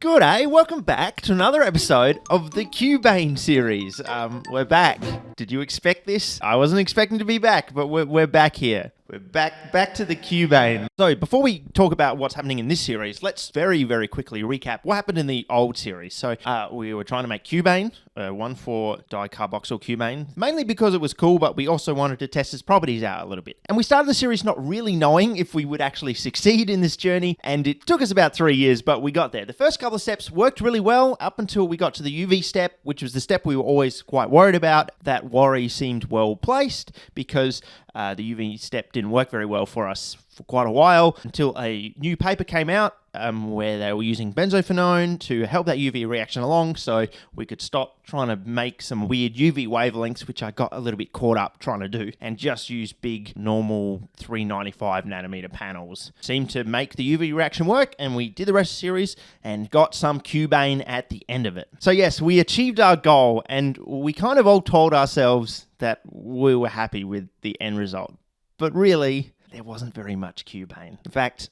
G'day, welcome back to another episode of the Cubane series. We're back. Did you expect this? I wasn't expecting to be back, but we're back here. We're back to the Cubane. So before we talk about what's happening in this series, let's very, very quickly recap what happened in the old series. So we were trying to make cubane, 1,4-dicarboxyl cubane, mainly because it was cool, but we also wanted to test its properties out a little bit. And we started the series not really knowing if we would actually succeed in this journey, and it took us about 3 years, but we got there. The first couple of steps worked really well up until we got to the UV step, which was the step we were always quite worried about. That worry seemed well placed because the UV step didn't work very well for us for quite a while until a new paper came out where they were using benzophenone to help that UV reaction along so we could stop trying to make some weird UV wavelengths, which I got a little bit caught up trying to do, and just use big, normal 395 nanometer panels. Seemed to make the UV reaction work, and we did the rest of the series and got some cubane at the end of it. So yes, we achieved our goal, and we kind of all told ourselves that we were happy with the end result. But really, there wasn't very much cubane. In fact,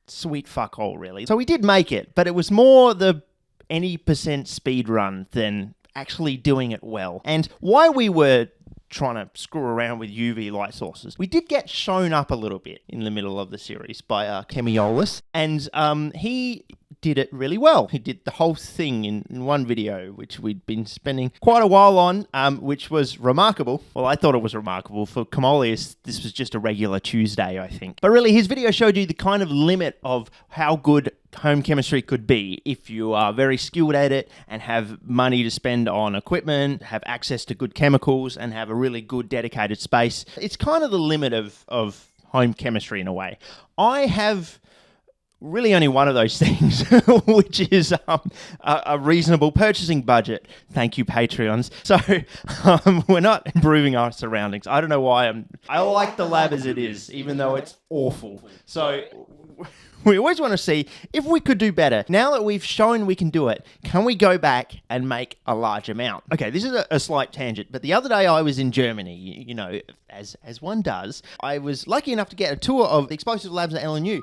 sweet fuck all, really. So we did make it, but it was more the any percent speed run than actually doing it well. And while we were trying to screw around with UV light sources, we did get shown up a little bit in the middle of the series by Chemiolus, and he did it really well. He did the whole thing in one video, which we'd been spending quite a while on, which was remarkable. Well, I thought it was remarkable. For Chemiolus, this was just a regular Tuesday, I think. But really, his video showed you the kind of limit of how good home chemistry could be if you are very skilled at it and have money to spend on equipment, have access to good chemicals, and have a really good dedicated space. It's kind of the limit of home chemistry in a way. I have really only one of those things, which is a reasonable purchasing budget. Thank you, Patreons. So we're not improving our surroundings. I don't know why I like the lab as it is, even though it's awful. So we always want to see if we could do better. Now that we've shown we can do it, can we go back and make a large amount? Okay, this is a slight tangent, but the other day I was in Germany, you know, as one does. I was lucky enough to get a tour of the explosive labs at LNU.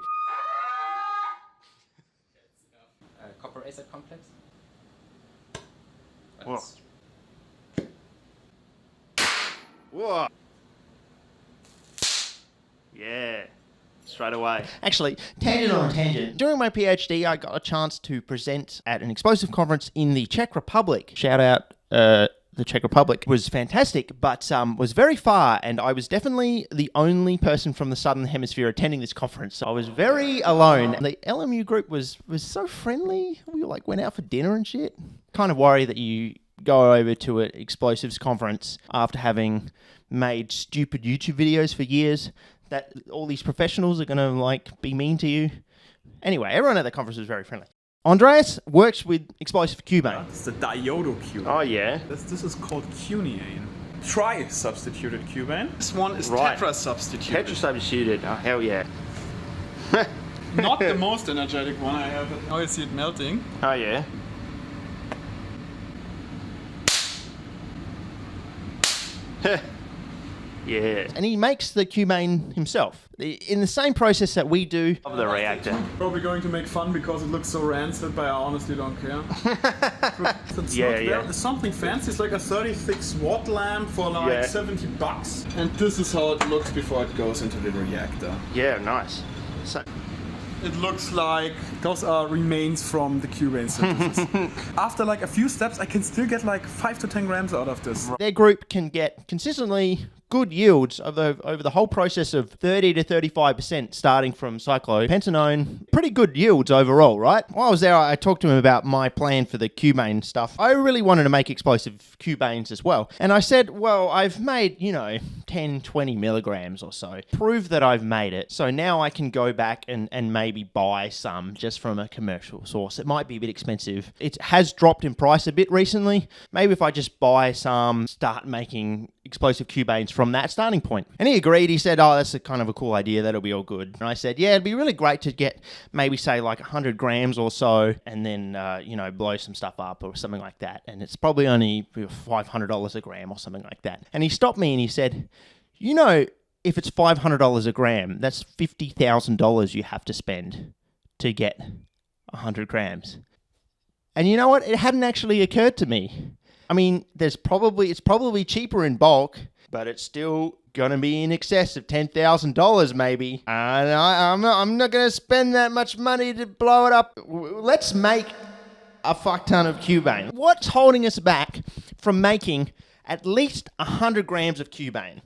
Copper acid complex. Whoa. Whoa. Yeah. Straight away. Actually, tangent on a tangent. During my PhD, I got a chance to present at an explosive conference in the Czech Republic. Shout out, the Czech Republic was fantastic, but was very far, and I was definitely the only person from the Southern Hemisphere attending this conference. So I was very alone. The LMU group was so friendly. We went out for dinner and shit. Kind of worry that you go over to an explosives conference after having made stupid YouTube videos for years, that all these professionals are going to be mean to you. Anyway, everyone at the conference was very friendly. Andreas works with explosive cubane. It's the diiodo-cubane. Oh, yeah. This is called cuniane. Tri-substituted cubane. This one is tetra-substituted. Tetra-substituted. Oh, hell yeah. Not the most energetic one I have. Now you see it melting. Oh, yeah. Yeah. And he makes the cubane himself in the same process that we do of the reactor. Probably going to make fun because it looks so rancid, but I honestly don't care. There's something fancy. It's like a 36 watt lamp for $70. And this is how it looks before it goes into the reactor. Yeah, nice. So it looks like those are remains from the cubane synthesis. After a few steps, I can still get 5 to 10 grams out of this. Their group can get consistently good yields over the whole process of 30 to 35% starting from cyclopentanone. Pretty good yields overall, right? While I was there, I talked to him about my plan for the cubane stuff. I really wanted to make explosive cubanes as well. And I said, well, I've made, 10, 20 milligrams or so. Prove that I've made it. So now I can go back and maybe buy some just from a commercial source. It might be a bit expensive. It has dropped in price a bit recently. Maybe if I just buy some, start making explosive cubanes from that starting point. And he agreed. He said, oh, that's a kind of a cool idea. That'll be all good. And I said, yeah, it'd be really great to get maybe say 100 grams or so and then, blow some stuff up or something like that. And it's probably only $500 a gram or something like that. And he stopped me and he said, if it's $500 a gram, that's $50,000 you have to spend to get 100 grams. And you know what? It hadn't actually occurred to me. I mean, it's probably cheaper in bulk, but it's still going to be in excess of $10,000 maybe. And I'm not going to spend that much money to blow it up. Let's make a fuck ton of cubane. What's holding us back from making at least 100 grams of cubane?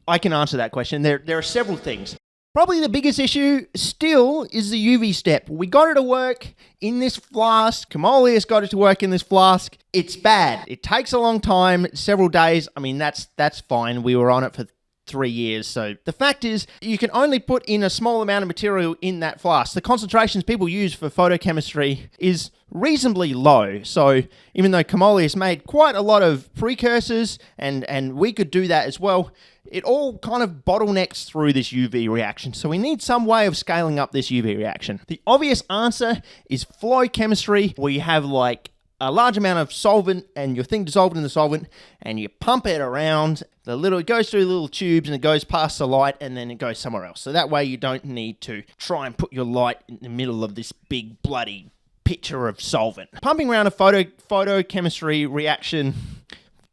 I can answer that question. There are several things. Probably the biggest issue still is the UV step. We got it to work in this flask. Camolius got it to work in this flask. It's bad. It takes a long time, several days. I mean, that's fine. We were on it for 3 years. So the fact is, you can only put in a small amount of material in that flask. The concentrations people use for photochemistry is reasonably low. So even though Camolius made quite a lot of precursors, and we could do that as well, it all kind of bottlenecks through this UV reaction. So we need some way of scaling up this UV reaction. The obvious answer is flow chemistry, where you have like a large amount of solvent and your thing dissolved in the solvent, and you pump it around. It goes through little tubes and it goes past the light and then it goes somewhere else. So that way you don't need to try and put your light in the middle of this big bloody pitcher of solvent. Pumping around a photochemistry reaction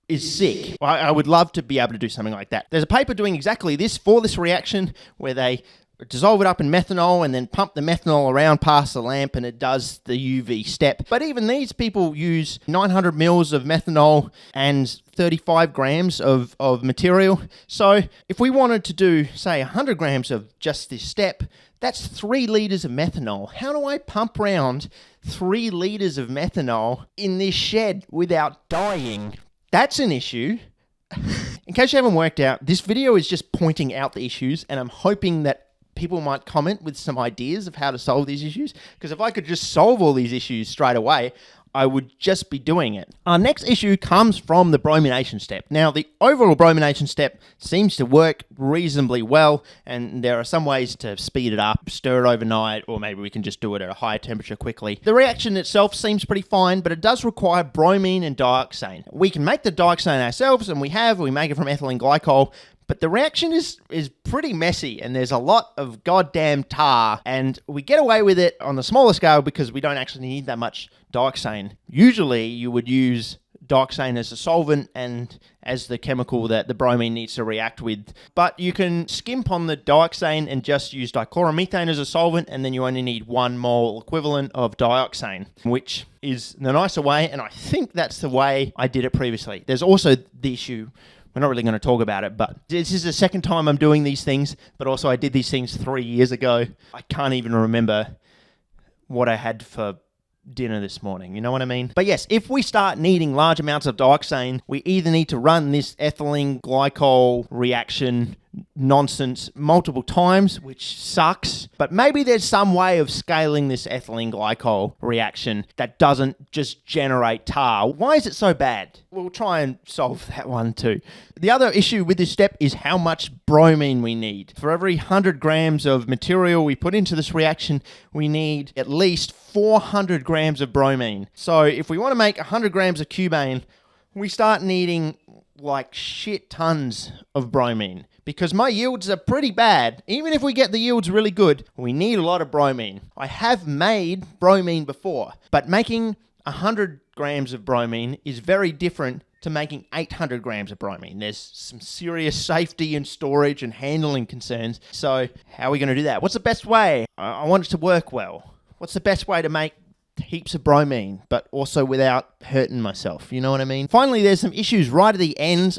is sick. I would love to be able to do something like that. There's a paper doing exactly this for this reaction, where they dissolve it up in methanol and then pump the methanol around past the lamp and it does the UV step. But even these people use 900 mils of methanol and 35 grams of material. So if we wanted to do, say, 100 grams of just this step, that's 3 liters of methanol. How do I pump around 3 liters of methanol in this shed without dying? That's an issue. In case you haven't worked out, this video is just pointing out the issues, and I'm hoping that people might comment with some ideas of how to solve these issues, because if I could just solve all these issues straight away, I would just be doing it. Our next issue comes from the bromination step. Now, the overall bromination step seems to work reasonably well, and there are some ways to speed it up, stir it overnight, or maybe we can just do it at a higher temperature quickly. The reaction itself seems pretty fine, but it does require bromine and dioxane. We can make the dioxane ourselves, and we make it from ethylene glycol, but the reaction is pretty messy, and there's a lot of goddamn tar, and we get away with it on the smaller scale because we don't actually need that much dioxane. Usually you would use dioxane as a solvent and as the chemical that the bromine needs to react with, but you can skimp on the dioxane and just use dichloromethane as a solvent, and then you only need 1 mole equivalent of dioxane, which is the nicer way, and I think that's the way I did it previously. There's also the issue, we're not really going to talk about it, but this is the second time I'm doing these things, but also I did these things 3 years ago. I can't even remember what I had for dinner this morning, you know what I mean? But yes, if we start needing large amounts of dioxane, we either need to run this ethylene glycol reaction nonsense multiple times, which sucks, but maybe there's some way of scaling this ethylene glycol reaction that doesn't just generate tar. Why is it so bad? We'll try and solve that one too. The other issue with this step is how much bromine we need. For every 100 grams of material we put into this reaction, we need at least 400 grams of bromine. So if we want to make 100 grams of cubane, we start needing like shit tons of bromine, because my yields are pretty bad. Even if we get the yields really good, we need a lot of bromine. I have made bromine before, but making 100 grams of bromine is very different to making 800 grams of bromine. There's some serious safety and storage and handling concerns. So how are we going to do that? What's the best way? I want it to work well. What's the best way to make heaps of bromine, but also without hurting myself? You know what I mean? Finally, there's some issues right at the end.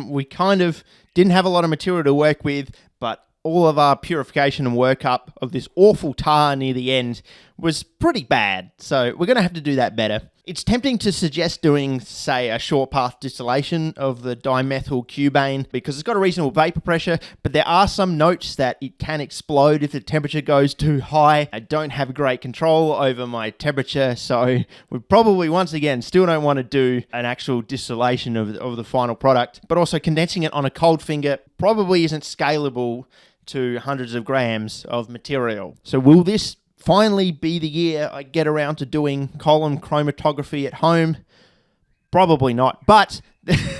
We kind of didn't have a lot of material to work with, but all of our purification and workup of this awful tar near the end was pretty bad. So we're going to have to do that better. It's tempting to suggest doing, say, a short path distillation of the dimethyl cubane because it's got a reasonable vapor pressure, but there are some notes that it can explode if the temperature goes too high. I don't have great control over my temperature, so we probably, once again, still don't want to do an actual distillation of the final product, but also condensing it on a cold finger probably isn't scalable to hundreds of grams of material. So will this finally be the year I get around to doing column chromatography at home? Probably not, but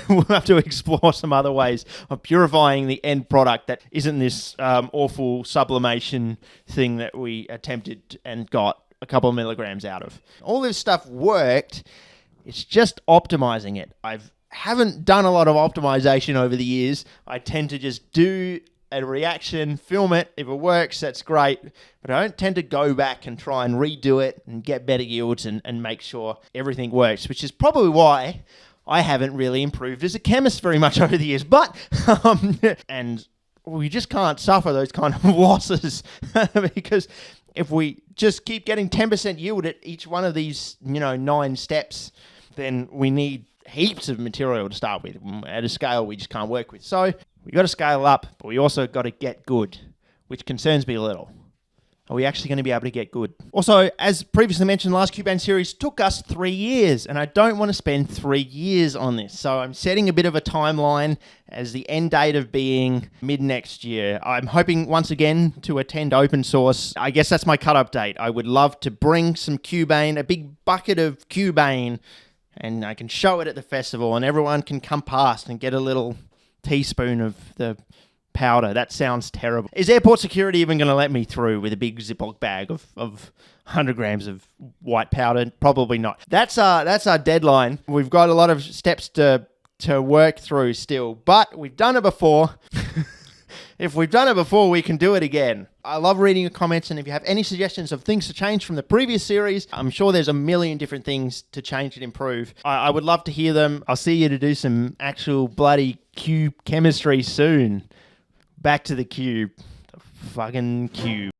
we'll have to explore some other ways of purifying the end product that isn't this awful sublimation thing that we attempted and got a couple of milligrams out of. All this stuff worked. It's just optimizing it. Haven't done a lot of optimization over the years. I tend to just do a reaction, film it. If it works, that's great. But I don't tend to go back and try and redo it and get better yields and make sure everything works, which is probably why I haven't really improved as a chemist very much over the years. But, and we just can't suffer those kind of losses because if we just keep getting 10% yield at each one of these, 9 steps, then we need heaps of material to start with at a scale we just can't work with. So we got to scale up, but we also got to get good, which concerns me a little. Are we actually going to be able to get good? Also, as previously mentioned, the last cubane series took us 3 years, and I don't want to spend 3 years on this. So I'm setting a bit of a timeline as the end date of being mid-next year. I'm hoping, once again, to attend open source. I guess that's my cut-up date. I would love to bring some cubane, a big bucket of cubane, and I can show it at the festival, and everyone can come past and get a little teaspoon of the powder. That sounds terrible. Is airport security even going to let me through with a big Ziploc bag of 100 grams of white powder? Probably not. That's our deadline. We've got a lot of steps to work through still, but we've done it before. If we've done it before, we can do it again. I love reading your comments, and if you have any suggestions of things to change from the previous series, I'm sure there's a million different things to change and improve. I would love to hear them. I'll see you to do some actual bloody cube chemistry soon. Back to the cube. The fucking cube.